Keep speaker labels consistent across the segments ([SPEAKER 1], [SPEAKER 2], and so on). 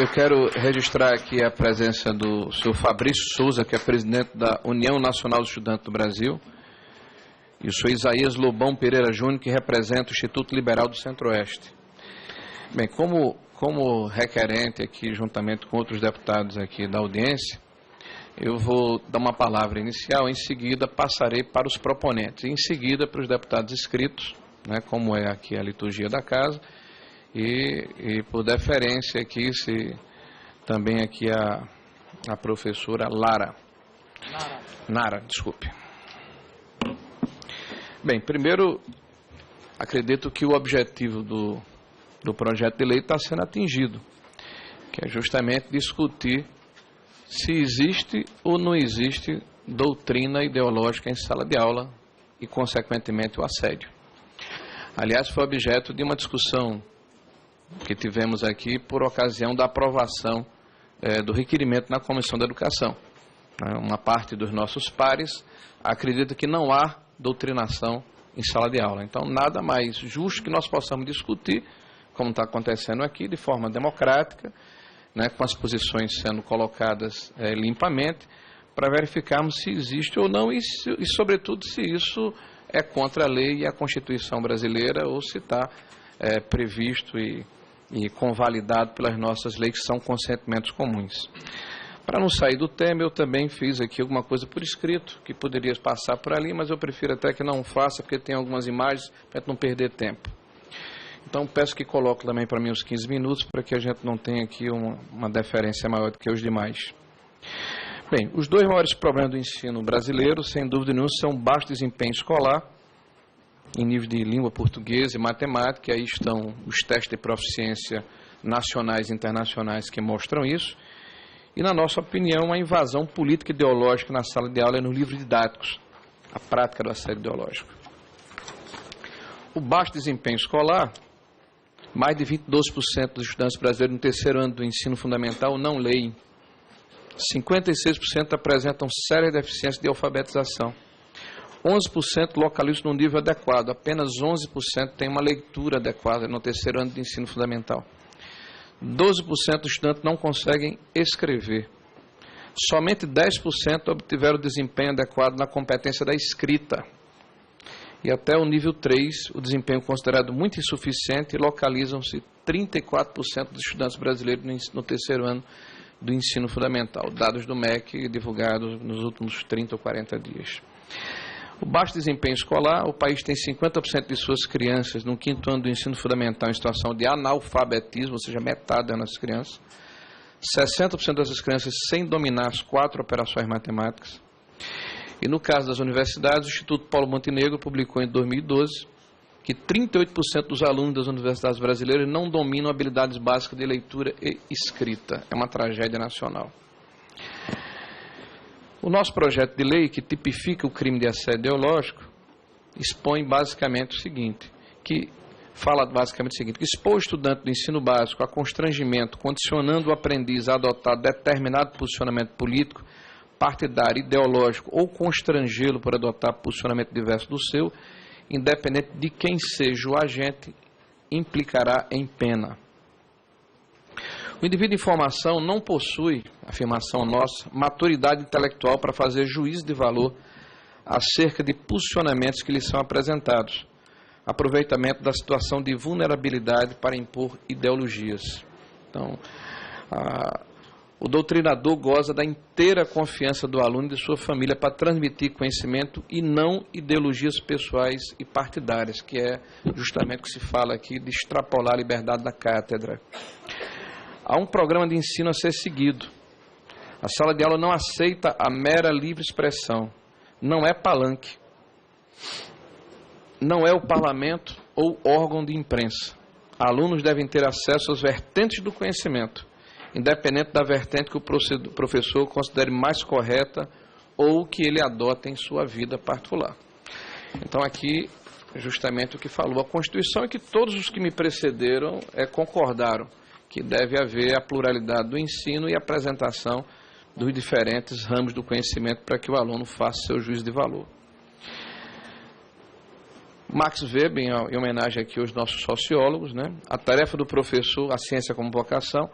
[SPEAKER 1] Eu quero registrar aqui a presença do senhor Fabrício Souza, que é presidente da União Nacional dos Estudantes do Brasil, e o senhor Isaías Lobão Pereira Júnior, que representa o Instituto Liberal do Centro-Oeste. Bem, como requerente aqui, juntamente com outros deputados aqui da audiência, eu vou dar uma palavra inicial, em seguida passarei para os proponentes, em seguida para os deputados inscritos, né, como é aqui a liturgia da casa, e por deferência aqui, se também aqui a professora Nara, desculpe. Bem, primeiro, acredito que o objetivo do projeto de lei está sendo atingido, que é justamente discutir se existe ou não existe doutrina ideológica em sala de aula e, consequentemente, o assédio. Aliás, foi objeto de uma discussão que tivemos aqui por ocasião da aprovação do requerimento na Comissão da Educação. Uma parte dos nossos pares acredita que não há doutrinação em sala de aula. Então, nada mais justo que nós possamos discutir, como está acontecendo aqui, de forma democrática, né, com as posições sendo colocadas limpamente, para verificarmos se existe ou não e, sobretudo, se isso é contra a lei e a Constituição brasileira ou se está previsto e convalidado pelas nossas leis, que são consentimentos comuns. Para não sair do tema, eu também fiz aqui alguma coisa por escrito, que poderia passar por ali, mas eu prefiro até que não faça, porque tem algumas imagens, para não perder tempo. Então, peço que coloque também para mim os 15 minutos, para que a gente não tenha aqui uma deferência maior do que os demais. Bem, os dois maiores problemas do ensino brasileiro, sem dúvida nenhuma, são baixo desempenho escolar, em nível de língua portuguesa e matemática, aí estão os testes de proficiência nacionais e internacionais que mostram isso, e, na nossa opinião, a invasão política e ideológica na sala de aula e nos livros didáticos, a prática do assédio ideológico. O baixo desempenho escolar, mais de 22% dos estudantes brasileiros no terceiro ano do ensino fundamental não leem, 56% apresentam sérias deficiências de alfabetização, 11% localizam no nível adequado, apenas 11% têm uma leitura adequada no terceiro ano de ensino fundamental. 12% dos estudantes não conseguem escrever. Somente 10% obtiveram desempenho adequado na competência da escrita. E até o nível 3, o desempenho considerado muito insuficiente, e localizam-se 34% dos estudantes brasileiros no terceiro ano do ensino fundamental, dados do MEC divulgados nos últimos 30 ou 40 dias. O baixo desempenho escolar, o país tem 50% de suas crianças no quinto ano do ensino fundamental em situação de analfabetismo, ou seja, metade das nossas crianças, 60% dessas crianças sem dominar as 4 operações matemáticas. E no caso das universidades, o Instituto Paulo Montenegro publicou em 2012 que 38% dos alunos das universidades brasileiras não dominam habilidades básicas de leitura e escrita. É uma tragédia nacional. O nosso projeto de lei, que tipifica o crime de assédio ideológico, expõe basicamente o seguinte, que expor o estudante do ensino básico a constrangimento, condicionando o aprendiz a adotar determinado posicionamento político, partidário, ideológico, ou constrangê-lo por adotar posicionamento diverso do seu, independente de quem seja o agente, implicará em pena. O indivíduo em formação não possui, afirmação nossa, maturidade intelectual para fazer juízo de valor acerca de posicionamentos que lhe são apresentados, aproveitamento da situação de vulnerabilidade para impor ideologias. Então, o doutrinador goza da inteira confiança do aluno e de sua família para transmitir conhecimento e não ideologias pessoais e partidárias, que é justamente o que se fala aqui de extrapolar a liberdade da cátedra. Há um programa de ensino a ser seguido. A sala de aula não aceita a mera livre expressão. Não é palanque. Não é o parlamento ou órgão de imprensa. Alunos devem ter acesso às vertentes do conhecimento, independente da vertente que o professor considere mais correta ou que ele adota em sua vida particular. Então, aqui, justamente o que falou a Constituição é que todos os que me precederam concordaram que deve haver a pluralidade do ensino e a apresentação dos diferentes ramos do conhecimento para que o aluno faça seu juízo de valor. Max Weber, em homenagem aqui aos nossos sociólogos, né? A tarefa do professor, a ciência como vocação,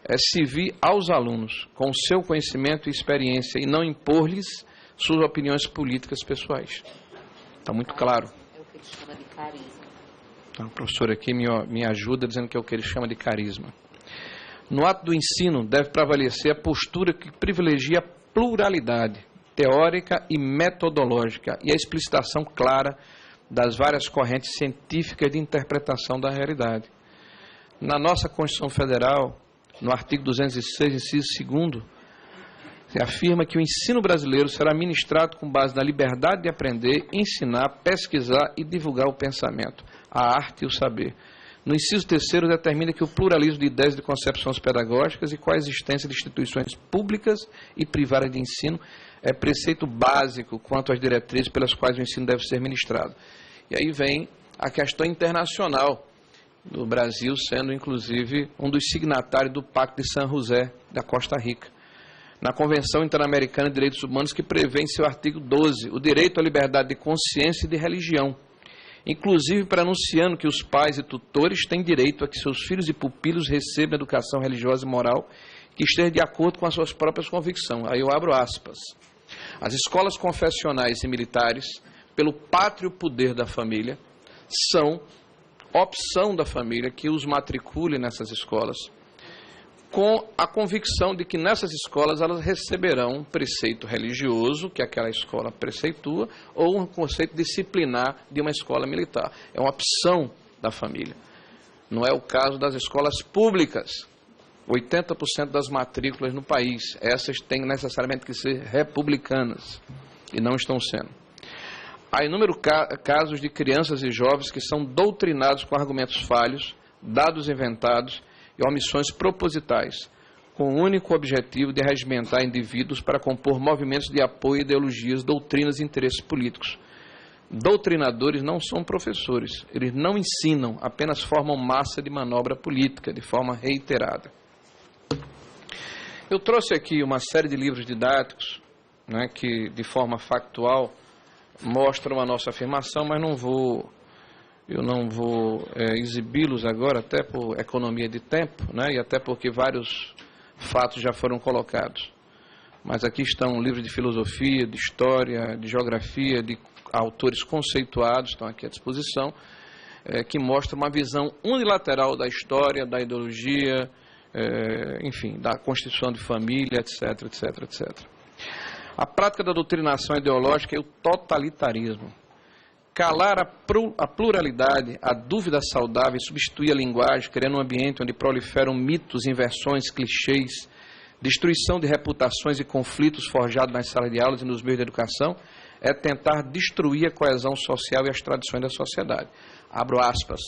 [SPEAKER 1] é servir aos alunos com o seu conhecimento e experiência e não impor-lhes suas opiniões políticas pessoais. Está muito claro.
[SPEAKER 2] É o que ele chama de carisma.
[SPEAKER 1] A professora aqui me ajuda dizendo que é o que ele chama de carisma. No ato do ensino, deve prevalecer a postura que privilegia a pluralidade teórica e metodológica e a explicitação clara das várias correntes científicas de interpretação da realidade. Na nossa Constituição Federal, no artigo 206, inciso 2º, se afirma que o ensino brasileiro será ministrado com base na liberdade de aprender, ensinar, pesquisar e divulgar o pensamento, a arte e o saber. No inciso 3º, determina que o pluralismo de ideias e de concepções pedagógicas e coexistência de instituições públicas e privadas de ensino é preceito básico quanto às diretrizes pelas quais o ensino deve ser ministrado. E aí vem a questão internacional do Brasil, sendo inclusive um dos signatários do Pacto de San José, da Costa Rica, na Convenção Interamericana de Direitos Humanos, que prevê em seu artigo 12 o direito à liberdade de consciência e de religião, inclusive pronunciando que os pais e tutores têm direito a que seus filhos e pupilos recebam educação religiosa e moral que esteja de acordo com as suas próprias convicções. Aí eu abro aspas. As escolas confessionais e militares, pelo pátrio poder da família, são opção da família que os matricule nessas escolas, com a convicção de que nessas escolas elas receberão um preceito religioso, que aquela escola preceitua, ou um conceito disciplinar de uma escola militar. É uma opção da família. Não é o caso das escolas públicas. 80% das matrículas no país, essas têm necessariamente que ser republicanas, e não estão sendo. Há inúmeros casos de crianças e jovens que são doutrinados com argumentos falhos, dados inventados e omissões propositais, com o único objetivo de regimentar indivíduos para compor movimentos de apoio a ideologias, doutrinas e interesses políticos. Doutrinadores não são professores, eles não ensinam, apenas formam massa de manobra política, de forma reiterada. Eu trouxe aqui uma série de livros didáticos, né, que de forma factual mostram a nossa afirmação, mas eu não vou exibi-los agora, até por economia de tempo, né, e até porque vários fatos já foram colocados. Mas aqui estão livros de filosofia, de história, de geografia, de autores conceituados, estão aqui à disposição, que mostram uma visão unilateral da história, da ideologia, enfim, da constituição de família, etc, etc, etc. A prática da doutrinação ideológica é o totalitarismo. Calar a pluralidade, a dúvida saudável e substituir a linguagem, criando um ambiente onde proliferam mitos, inversões, clichês, destruição de reputações e conflitos forjados nas salas de aulas e nos meios de educação, é tentar destruir a coesão social e as tradições da sociedade. Abro aspas.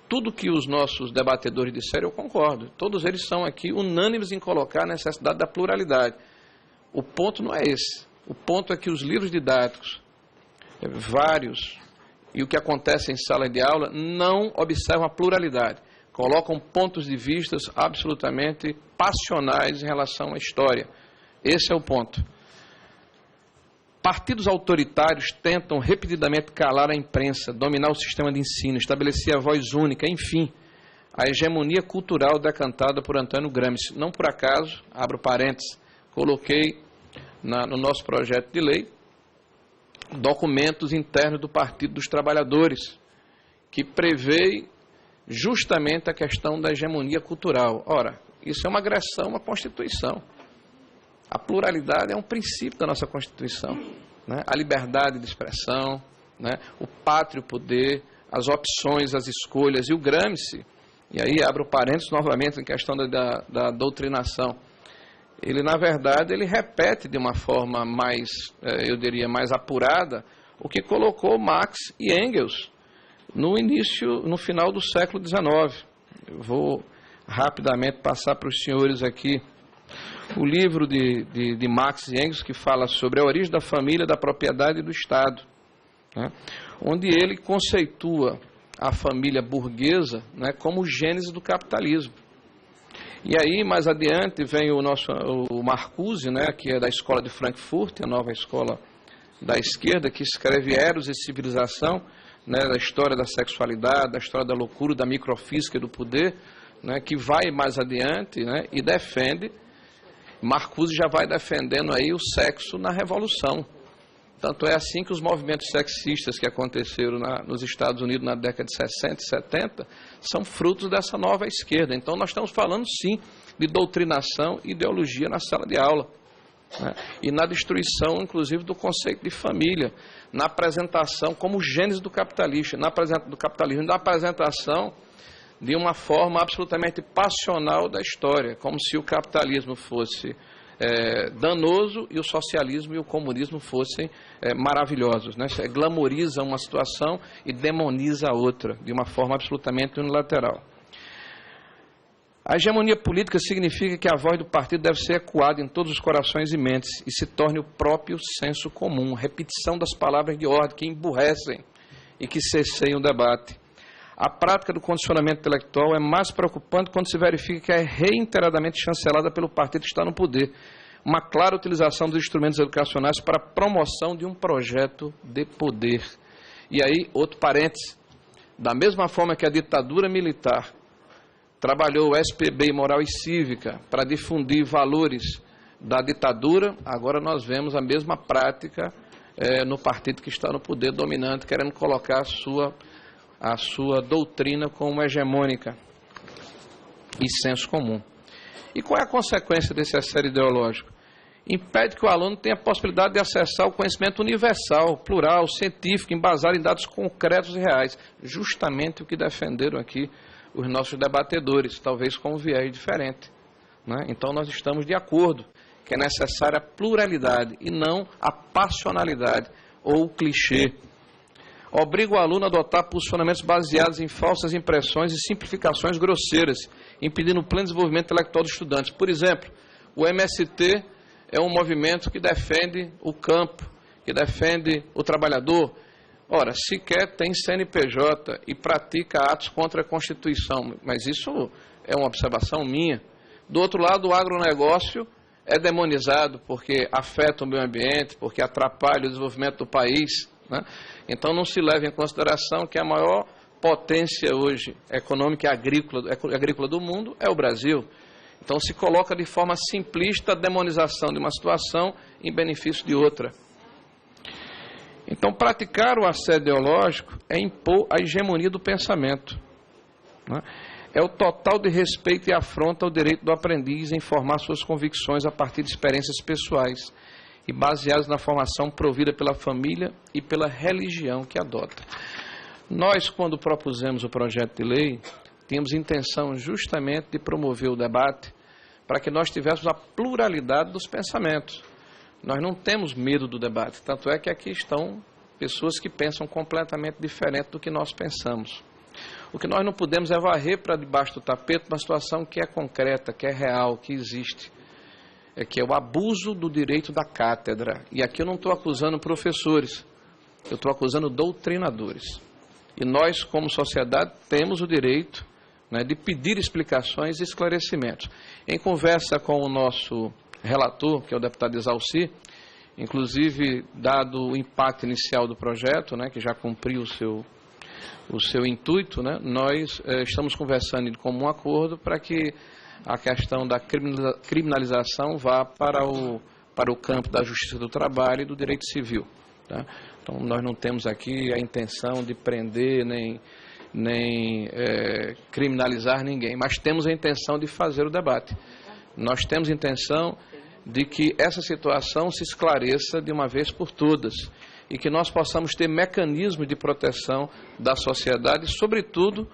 [SPEAKER 1] Tudo que os nossos debatedores disseram, eu concordo. Todos eles são aqui unânimes em colocar a necessidade da pluralidade. O ponto não é esse. O ponto é que os livros didáticos, vários, e o que acontece em sala de aula, não observam a pluralidade. Colocam pontos de vista absolutamente passionais em relação à história. Esse é o ponto. Partidos autoritários tentam repetidamente calar a imprensa, dominar o sistema de ensino, estabelecer a voz única, enfim, a hegemonia cultural decantada por Antônio Gramsci. Não por acaso, abro parênteses, coloquei no nosso projeto de lei documentos internos do Partido dos Trabalhadores, que prevê justamente a questão da hegemonia cultural. Ora, isso é uma agressão à Constituição. A pluralidade é um princípio da nossa Constituição, né? A liberdade de expressão, né? O pátrio poder, as opções, as escolhas. E o Gramsci, e aí abro parênteses novamente em questão da doutrinação, ele, na verdade, ele repete de uma forma mais, eu diria, mais apurada, o que colocou Marx e Engels no final do século XIX. Eu vou rapidamente passar para os senhores aqui o livro de Marx e Engels, que fala sobre a origem da família, da propriedade e do Estado, né? Onde ele conceitua a família burguesa, né, como o gênese do capitalismo. E aí, mais adiante, vem o Marcuse, né, que é da escola de Frankfurt, a nova escola da esquerda, que escreve Eros e Civilização, né, da história da sexualidade, da história da loucura, da microfísica e do poder, né, que vai mais adiante, né, e defende. Marcuse já vai defendendo aí o sexo na revolução. Tanto é assim que os movimentos sexistas que aconteceram nos Estados Unidos na década de 60 e 70 são frutos dessa nova esquerda. Então nós estamos falando sim de doutrinação e ideologia na sala de aula, né? E na destruição, inclusive, do conceito de família, na apresentação como gênese do capitalismo, na apresentação de uma forma absolutamente passional da história, como se o capitalismo fosse danoso e o socialismo e o comunismo fossem maravilhosos, né? Glamoriza uma situação e demoniza a outra, de uma forma absolutamente unilateral. A hegemonia política significa que a voz do partido deve ser ecoada em todos os corações e mentes e se torne o próprio senso comum, repetição das palavras de ordem que emburrecem e que cesseiam o debate. A prática do condicionamento intelectual é mais preocupante quando se verifica que é reiteradamente chancelada pelo partido que está no poder. Uma clara utilização dos instrumentos educacionais para a promoção de um projeto de poder. E aí, outro parêntese, da mesma forma que a ditadura militar trabalhou o SPB Moral e Cívica para difundir valores da ditadura, agora nós vemos a mesma prática no partido que está no poder dominante, querendo colocar a sua doutrina como hegemônica e senso comum. E qual é a consequência desse assédio ideológico? Impede que o aluno tenha a possibilidade de acessar o conhecimento universal, plural, científico, embasado em dados concretos e reais. Justamente o que defenderam aqui os nossos debatedores, talvez com um viés diferente, né? Então nós estamos de acordo que é necessária a pluralidade e não a passionalidade ou o clichê. Obriga o aluno a adotar posicionamentos baseados em falsas impressões e simplificações grosseiras, impedindo o pleno desenvolvimento intelectual dos estudantes. Por exemplo, o MST é um movimento que defende o campo, que defende o trabalhador. Ora, sequer tem CNPJ e pratica atos contra a Constituição, mas isso é uma observação minha. Do outro lado, o agronegócio é demonizado porque afeta o meio ambiente, porque atrapalha o desenvolvimento do país, né? Então não se leva em consideração que a maior potência hoje econômica e agrícola do mundo é o Brasil. Então se coloca de forma simplista a demonização de uma situação em benefício de outra. Então praticar o assédio ideológico é impor a hegemonia do pensamento, né? É o total de respeito e afronta ao direito do aprendiz em formar suas convicções a partir de experiências pessoais e baseadas na formação provida pela família e pela religião que adota. Nós, quando propusemos o projeto de lei, tínhamos intenção justamente de promover o debate para que nós tivéssemos a pluralidade dos pensamentos. Nós não temos medo do debate, tanto é que aqui estão pessoas que pensam completamente diferente do que nós pensamos. O que nós não podemos é varrer para debaixo do tapete uma situação que é concreta, que é real, que existe. Que é o abuso do direito da cátedra. E aqui eu não estou acusando professores, eu estou acusando doutrinadores. E nós, como sociedade, temos o direito, né, de pedir explicações e esclarecimentos. Em conversa com o nosso relator, que é o deputado Exalci, inclusive, dado o impacto inicial do projeto, né, que já cumpriu o seu intuito, né, nós estamos conversando de comum acordo para que a questão da criminalização vá para o campo da justiça do trabalho e do direito civil, tá? Então, nós não temos aqui a intenção de prender nem criminalizar ninguém, mas temos a intenção de fazer o debate. Nós temos a intenção de que essa situação se esclareça de uma vez por todas e que nós possamos ter mecanismos de proteção da sociedade, sobretudo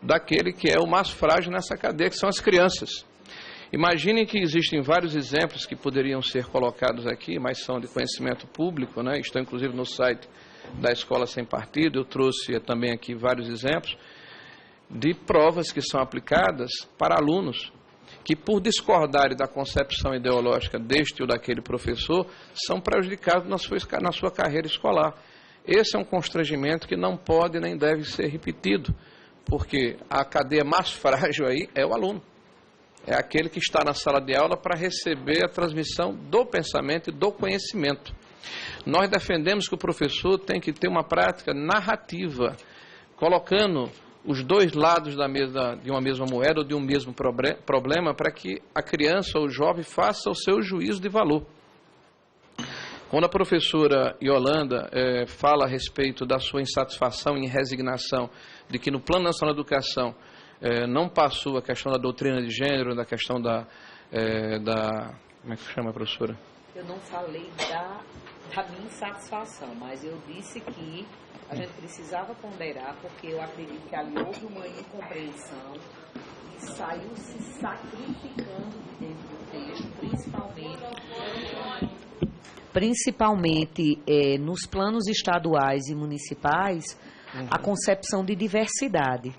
[SPEAKER 1] daquele que é o mais frágil nessa cadeia, que são as crianças. Imaginem que existem vários exemplos que poderiam ser colocados aqui, mas são de conhecimento público, né? Estão inclusive no site da Escola Sem Partido. Eu trouxe também aqui vários exemplos de provas que são aplicadas para alunos que, por discordarem da concepção ideológica deste ou daquele professor, são prejudicados na sua carreira escolar. Esse é um constrangimento que não pode nem deve ser repetido, porque a cadeia mais frágil aí é o aluno. É aquele que está na sala de aula para receber a transmissão do pensamento e do conhecimento. Nós defendemos que o professor tem que ter uma prática narrativa, colocando os dois lados de uma mesma moeda ou de um mesmo problema para que a criança ou o jovem faça o seu juízo de valor. Quando a professora Yolanda fala a respeito da sua insatisfação e resignação de que no Plano Nacional de Educação não passou a questão da doutrina de gênero, da questão da como é que chama, professora?
[SPEAKER 2] Eu não falei da minha insatisfação, mas eu disse que a gente precisava ponderar, porque eu acredito que ali houve uma incompreensão e saiu se sacrificando de dentro do texto, principalmente nos planos estaduais e municipais, a concepção de diversidade.